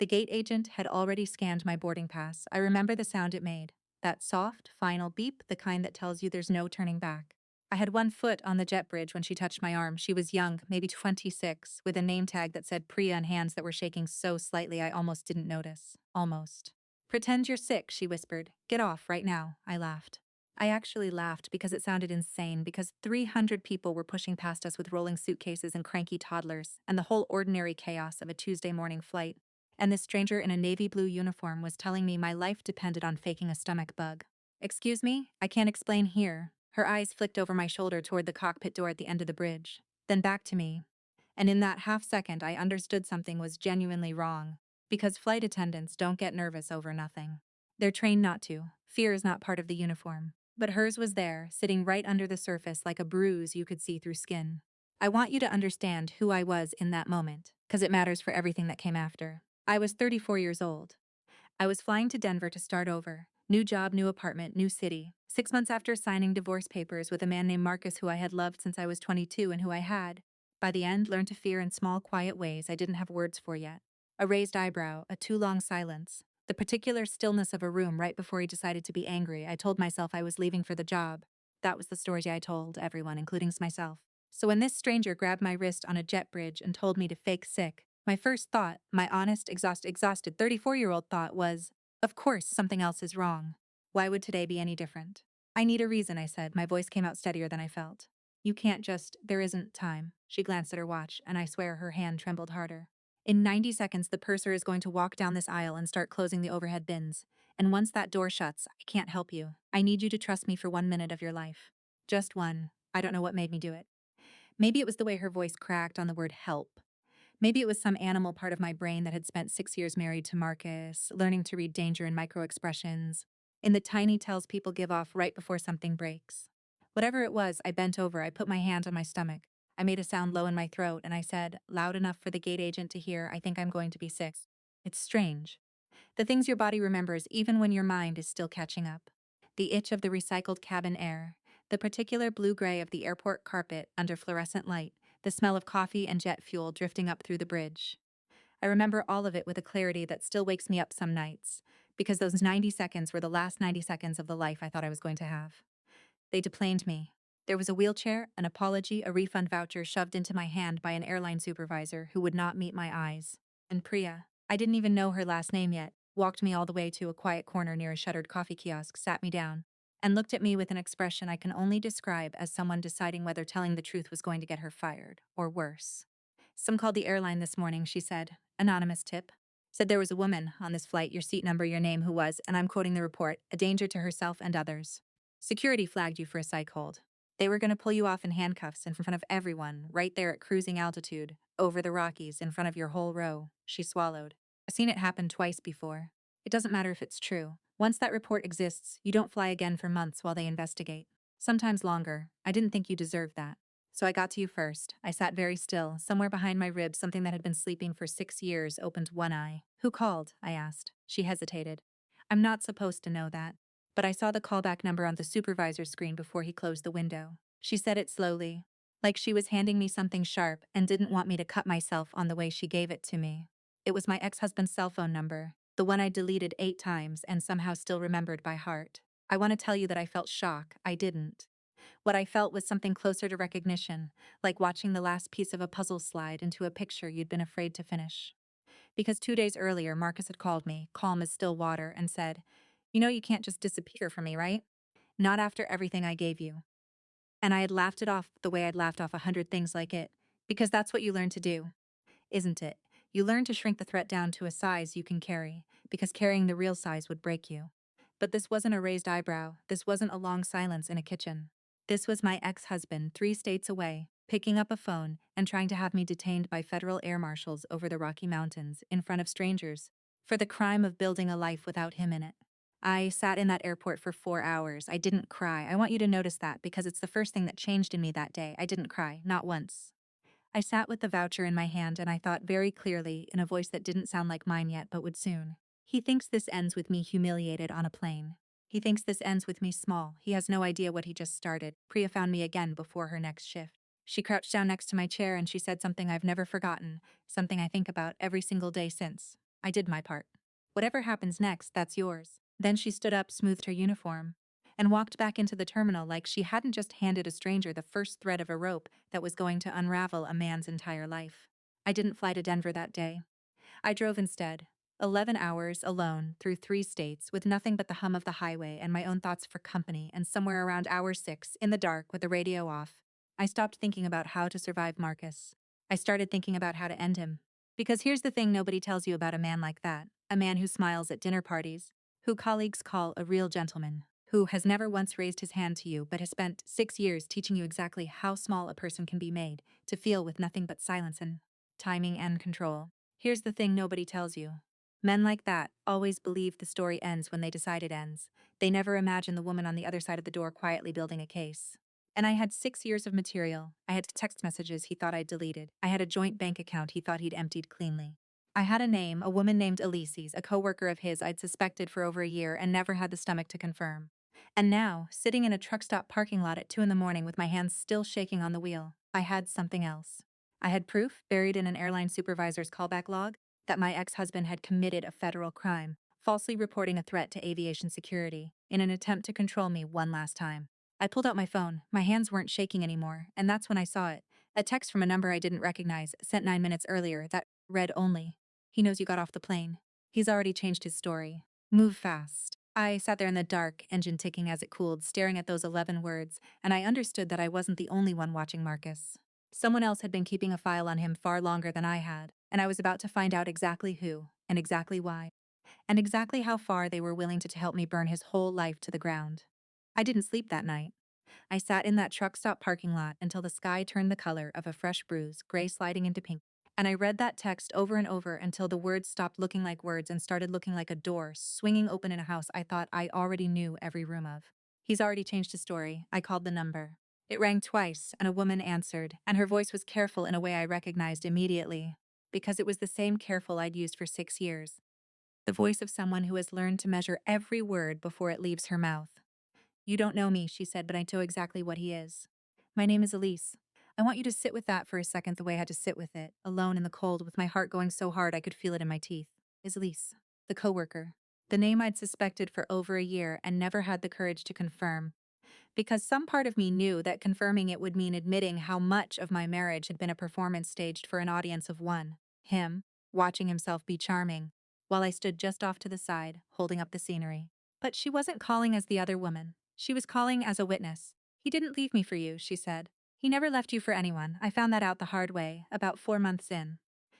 The gate agent had already scanned my boarding pass. I remember the sound it made. That soft, final beep, the kind that tells you there's no turning back. I had one foot on the jet bridge when she touched my arm. She was young, maybe 26, with a name tag that said Priya and hands that were shaking so slightly I almost didn't notice. Almost. "Pretend you're sick," she whispered. "Get off right now," I laughed. I actually laughed because it sounded insane, because 300 people were pushing past us with rolling suitcases and cranky toddlers, and the whole ordinary chaos of a Tuesday morning flight. And this stranger in a navy blue uniform was telling me my life depended on faking a stomach bug. "Excuse me? I can't explain here." Her eyes flicked over my shoulder toward the cockpit door at the end of the bridge, then back to me. And in that half second, I understood something was genuinely wrong. Because flight attendants don't get nervous over nothing. They're trained not to. Fear is not part of the uniform. But hers was there, sitting right under the surface like a bruise you could see through skin. I want you to understand who I was in that moment, because it matters for everything that came after. I was 34 years old. I was flying to Denver to start over. New job, new apartment, new city. 6 months after signing divorce papers with a man named Marcus who I had loved since I was 22 and who I had, by the end, learned to fear in small, quiet ways I didn't have words for yet. A raised eyebrow, a too long silence, the particular stillness of a room right before he decided to be angry. I told myself I was leaving for the job. That was the story I told everyone, including myself. So when this stranger grabbed my wrist on a jet bridge and told me to fake sick, my first thought, my honest, exhausted 34-year-old thought was, of course, something else is wrong. Why would today be any different? "I need a reason," I said. My voice came out steadier than I felt. "You can't just, there isn't time." She glanced at her watch, and I swear her hand trembled harder. "In 90 seconds, the purser is going to walk down this aisle and start closing the overhead bins. And once that door shuts, I can't help you. I need you to trust me for 1 minute of your life. Just one." I don't know what made me do it. Maybe it was the way her voice cracked on the word help. Maybe it was some animal part of my brain that had spent 6 years married to Marcus, learning to read danger in micro-expressions, in the tiny tells people give off right before something breaks. Whatever it was, I bent over, I put my hand on my stomach. I made a sound low in my throat, and I said, loud enough for the gate agent to hear, "I think I'm going to be sick." It's strange. The things your body remembers even when your mind is still catching up. The itch of the recycled cabin air, the particular blue-gray of the airport carpet under fluorescent light, the smell of coffee and jet fuel drifting up through the bridge. I remember all of it with a clarity that still wakes me up some nights, because those 90 seconds were the last 90 seconds of the life I thought I was going to have. They deplaned me. There was a wheelchair, an apology, a refund voucher shoved into my hand by an airline supervisor who would not meet my eyes. And Priya, I didn't even know her last name yet, walked me all the way to a quiet corner near a shuttered coffee kiosk, sat me down, and looked at me with an expression I can only describe as someone deciding whether telling the truth was going to get her fired, or worse. "Some called the airline this morning," she said. "Anonymous tip. Said there was a woman on this flight, your seat number, your name, who was, and I'm quoting the report, a danger to herself and others. Security flagged you for a psych hold. They were going to pull you off in handcuffs in front of everyone, right there at cruising altitude, over the Rockies, in front of your whole row." She swallowed. "I've seen it happen twice before. It doesn't matter if it's true. Once that report exists, you don't fly again for months while they investigate. Sometimes longer. I didn't think you deserved that. So I got to you first." I sat very still. Somewhere behind my ribs, something that had been sleeping for 6 years opened one eye. "Who called?" I asked. She hesitated. "I'm not supposed to know that. But I saw the callback number on the supervisor's screen before he closed the window." She said it slowly, like she was handing me something sharp and didn't want me to cut myself on the way she gave it to me. It was my ex-husband's cell phone number, the one I deleted 8 times and somehow still remembered by heart. I want to tell you that I felt shock. I didn't. What I felt was something closer to recognition, like watching the last piece of a puzzle slide into a picture you'd been afraid to finish. Because 2 days earlier, Marcus had called me, calm as still water, and said, "You know you can't just disappear from me, right? Not after everything I gave you." And I had laughed it off the way I'd laughed off 100 things like it, because that's what you learn to do, isn't it? You learn to shrink the threat down to a size you can carry, because carrying the real size would break you. But this wasn't a raised eyebrow. This wasn't a long silence in a kitchen. This was my ex-husband 3 states away, picking up a phone and trying to have me detained by federal air marshals over the Rocky Mountains in front of strangers for the crime of building a life without him in it. I sat in that airport for 4 hours. I didn't cry. I want you to notice that because it's the first thing that changed in me that day. I didn't cry, not once. I sat with the voucher in my hand and I thought very clearly, in a voice that didn't sound like mine yet but would soon. He thinks this ends with me humiliated on a plane. He thinks this ends with me small. He has no idea what he just started. Priya found me again before her next shift. She crouched down next to my chair and she said something I've never forgotten, something I think about every single day since. I did my part. Whatever happens next, that's yours. Then she stood up, smoothed her uniform, and walked back into the terminal like she hadn't just handed a stranger the first thread of a rope that was going to unravel a man's entire life. I didn't fly to Denver that day. I drove instead. 11 hours alone through 3 states with nothing but the hum of the highway and my own thoughts for company, and somewhere around hour 6, in the dark with the radio off, I stopped thinking about how to survive Marcus. I started thinking about how to end him. Because here's the thing nobody tells you about a man like that, a man who smiles at dinner parties, who colleagues call a real gentleman, who has never once raised his hand to you but has spent 6 years teaching you exactly how small a person can be made to feel with nothing but silence and timing and control. Here's the thing nobody tells you. Men like that always believe the story ends when they decide it ends. They never imagine the woman on the other side of the door quietly building a case. And I had 6 years of material. I had text messages he thought I'd deleted. I had a joint bank account he thought he'd emptied cleanly. I had a name, a woman named Elise's, a coworker of his I'd suspected for over a year and never had the stomach to confirm. And now, sitting in a truck stop parking lot at 2 in the morning with my hands still shaking on the wheel, I had something else. I had proof, buried in an airline supervisor's callback log, that my ex-husband had committed a federal crime, falsely reporting a threat to aviation security, in an attempt to control me one last time. I pulled out my phone. My hands weren't shaking anymore, and that's when I saw it. A text from a number I didn't recognize, sent 9 minutes earlier, that read only, "He knows you got off the plane. He's already changed his story. Move fast." I sat there in the dark, engine ticking as it cooled, staring at those 11 words, and I understood that I wasn't the only one watching Marcus. Someone else had been keeping a file on him far longer than I had, and I was about to find out exactly who, and exactly why, and exactly how far they were willing to help me burn his whole life to the ground. I didn't sleep that night. I sat in that truck stop parking lot until the sky turned the color of a fresh bruise, gray sliding into pink, and I read that text over and over until the words stopped looking like words and started looking like a door swinging open in a house I thought I already knew every room of. "He's already changed his story." I called the number. It rang twice, and a woman answered, and her voice was careful in a way I recognized immediately, because it was the same careful I'd used for 6 years. The voice of someone who has learned to measure every word before it leaves her mouth. "You don't know me," she said, "but I know exactly what he is. My name is Elise. I want you to sit with that for a second the way I had to sit with it, alone in the cold with my heart going so hard I could feel it in my teeth. Is Elise, the coworker. The name I'd suspected for over a year and never had the courage to confirm. Because some part of me knew that confirming it would mean admitting how much of my marriage had been a performance staged for an audience of one, him, watching himself be charming, while I stood just off to the side, holding up the scenery. But she wasn't calling as the other woman. She was calling as a witness. "He didn't leave me for you," she said. "He never left you for anyone. I found that out the hard way, about 4 months in.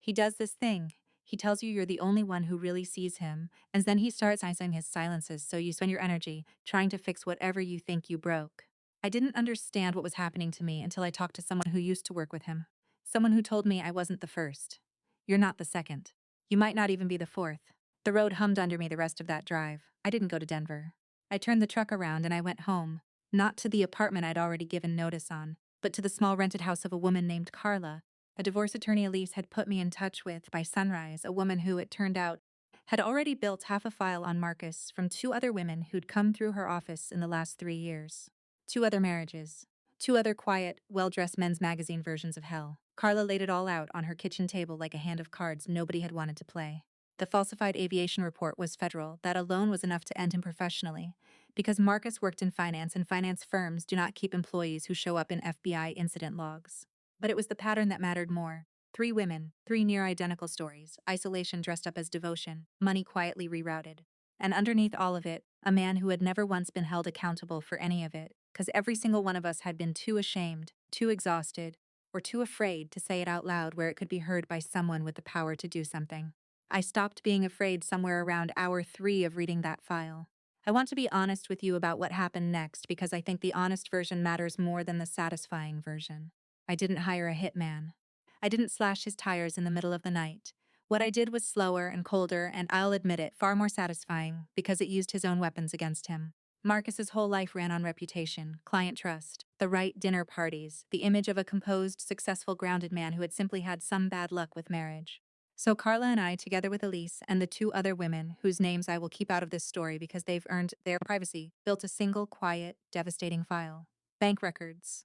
He does this thing. He tells you you're the only one who really sees him, and then he starts icing his silences so you spend your energy trying to fix whatever you think you broke." I didn't understand what was happening to me until I talked to someone who used to work with him. Someone who told me I wasn't the first. "You're not the second. You might not even be the fourth." The road hummed under me the rest of that drive. I didn't go to Denver. I turned the truck around and I went home, not to the apartment I'd already given notice on, but to the small rented house of a woman named Carla, a divorce attorney Elise had put me in touch with by sunrise, a woman who, it turned out, had already built half a file on Marcus from 2 other women who'd come through her office in the last 3 years. 2 other marriages. 2 other quiet, well-dressed men's magazine versions of hell. Carla laid it all out on her kitchen table like a hand of cards nobody had wanted to play. The falsified aviation report was federal. That alone was enough to end him professionally, because Marcus worked in finance and finance firms do not keep employees who show up in FBI incident logs. But it was the pattern that mattered more. 3 women, 3 near-identical stories, isolation dressed up as devotion, money quietly rerouted. And underneath all of it, a man who had never once been held accountable for any of it, because every single one of us had been too ashamed, too exhausted, or too afraid to say it out loud where it could be heard by someone with the power to do something. I stopped being afraid somewhere around hour 3 of reading that file. I want to be honest with you about what happened next because I think the honest version matters more than the satisfying version. I didn't hire a hitman. I didn't slash his tires in the middle of the night. What I did was slower and colder, and I'll admit it, far more satisfying because it used his own weapons against him. Marcus's whole life ran on reputation, client trust, the right dinner parties, the image of a composed, successful, grounded man who had simply had some bad luck with marriage. So Carla and I, together with Elise and the 2 other women, whose names I will keep out of this story because they've earned their privacy, built a single, quiet, devastating file. Bank records.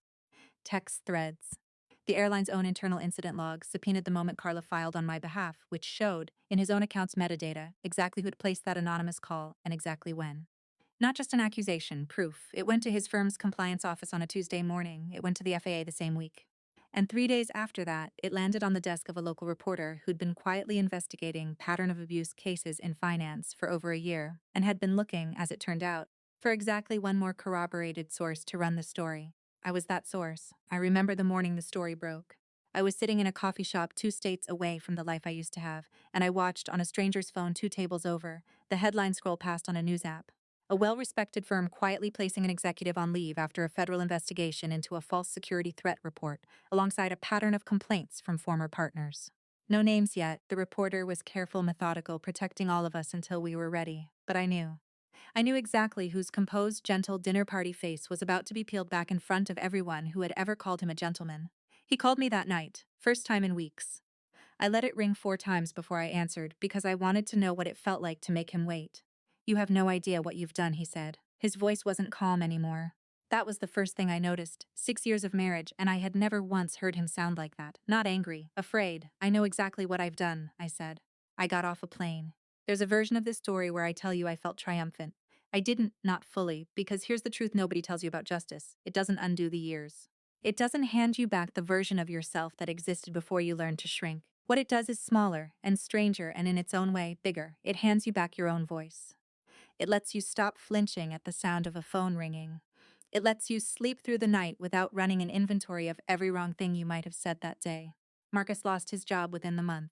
Text threads. The airline's own internal incident log subpoenaed the moment Carla filed on my behalf, which showed, in his own account's metadata, exactly who'd placed that anonymous call and exactly when. Not just an accusation, proof. It went to his firm's compliance office on a Tuesday morning. It went to the FAA the same week. And 3 days after that, it landed on the desk of a local reporter who'd been quietly investigating pattern of abuse cases in finance for over a year and had been looking, as it turned out, for exactly one more corroborated source to run the story. I was that source. I remember the morning the story broke. I was sitting in a coffee shop 2 states away from the life I used to have, and I watched on a stranger's phone 2 tables over, the headline scroll past on a news app. A well-respected firm quietly placing an executive on leave after a federal investigation into a false security threat report, alongside a pattern of complaints from former partners. No names yet, the reporter was careful, methodical, protecting all of us until we were ready. But I knew. I knew exactly whose composed, gentle dinner party face was about to be peeled back in front of everyone who had ever called him a gentleman. He called me that night, first time in weeks. I let it ring 4 times before I answered because I wanted to know what it felt like to make him wait. "You have no idea what you've done," he said. His voice wasn't calm anymore. That was the first thing I noticed. 6 years of marriage, and I had never once heard him sound like that. Not angry, afraid. "I know exactly what I've done," I said. I got off a plane. There's a version of this story where I tell you I felt triumphant. I didn't, not fully, because here's the truth nobody tells you about justice. It doesn't undo the years. It doesn't hand you back the version of yourself that existed before you learned to shrink. What it does is smaller and stranger and in its own way bigger. It hands you back your own voice. It lets you stop flinching at the sound of a phone ringing. It lets you sleep through the night without running an inventory of every wrong thing you might have said that day. Marcus lost his job within the month.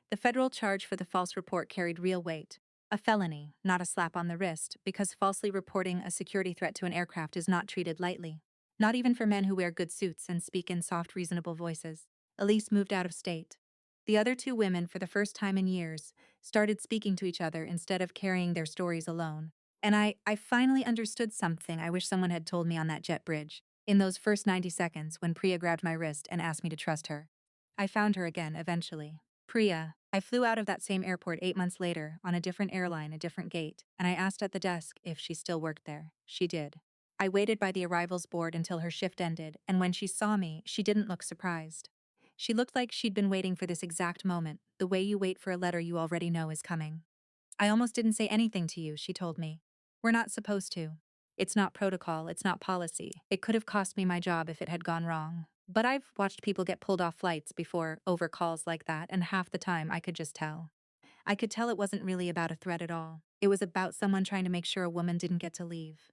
The federal charge for the false report carried real weight. A felony, not a slap on the wrist, because falsely reporting a security threat to an aircraft is not treated lightly. Not even for men who wear good suits and speak in soft, reasonable voices. Elise moved out of state. The other 2 women, for the first time in years, started speaking to each other instead of carrying their stories alone. And I finally understood something I wish someone had told me on that jet bridge, in those first 90 seconds when Priya grabbed my wrist and asked me to trust her. I found her again, eventually. Priya. I flew out of that same airport 8 months later, on a different airline, a different gate, and I asked at the desk if she still worked there. She did. I waited by the arrivals board until her shift ended, and when she saw me, she didn't look surprised. She looked like she'd been waiting for this exact moment, the way you wait for a letter you already know is coming. "I almost didn't say anything to you," she told me. "We're not supposed to. It's not protocol, it's not policy. It could have cost me my job if it had gone wrong. But I've watched people get pulled off flights before over calls like that, and half the time I could just tell. I could tell it wasn't really about a threat at all. It was about someone trying to make sure a woman didn't get to leave."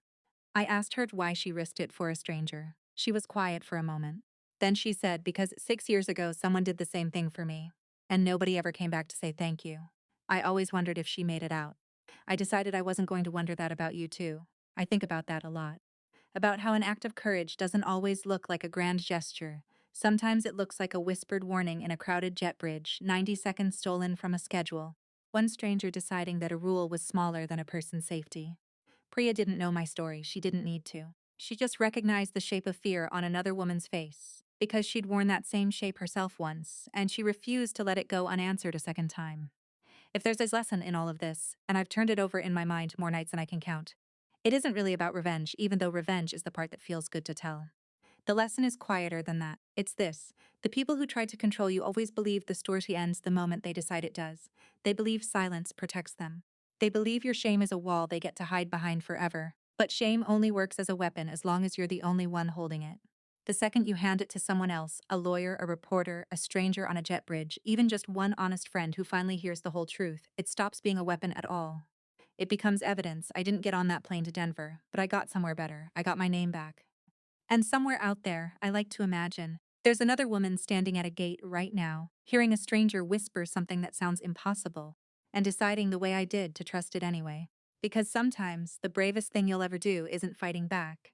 I asked her why she risked it for a stranger. She was quiet for a moment. Then she said, "Because 6 years ago someone did the same thing for me, and nobody ever came back to say thank you." I always wondered if she made it out. I decided I wasn't going to wonder that about you too. I think about that a lot. About how an act of courage doesn't always look like a grand gesture. Sometimes it looks like a whispered warning in a crowded jet bridge, 90 seconds stolen from a schedule. One stranger deciding that a rule was smaller than a person's safety. Priya didn't know my story. She didn't need to. She just recognized the shape of fear on another woman's face, because she'd worn that same shape herself once, and she refused to let it go unanswered a second time. If there's a lesson in all of this, and I've turned it over in my mind more nights than I can count, it isn't really about revenge, even though revenge is the part that feels good to tell. The lesson is quieter than that. It's this: the people who try to control you always believe the story ends the moment they decide it does. They believe silence protects them. They believe your shame is a wall they get to hide behind forever. But shame only works as a weapon as long as you're the only one holding it. The second you hand it to someone else, a lawyer, a reporter, a stranger on a jet bridge, even just one honest friend who finally hears the whole truth, it stops being a weapon at all. It becomes evidence. I didn't get on that plane to Denver, but I got somewhere better. I got my name back. And somewhere out there, I like to imagine, there's another woman standing at a gate right now, hearing a stranger whisper something that sounds impossible, and deciding the way I did to trust it anyway. Because sometimes the bravest thing you'll ever do isn't fighting back.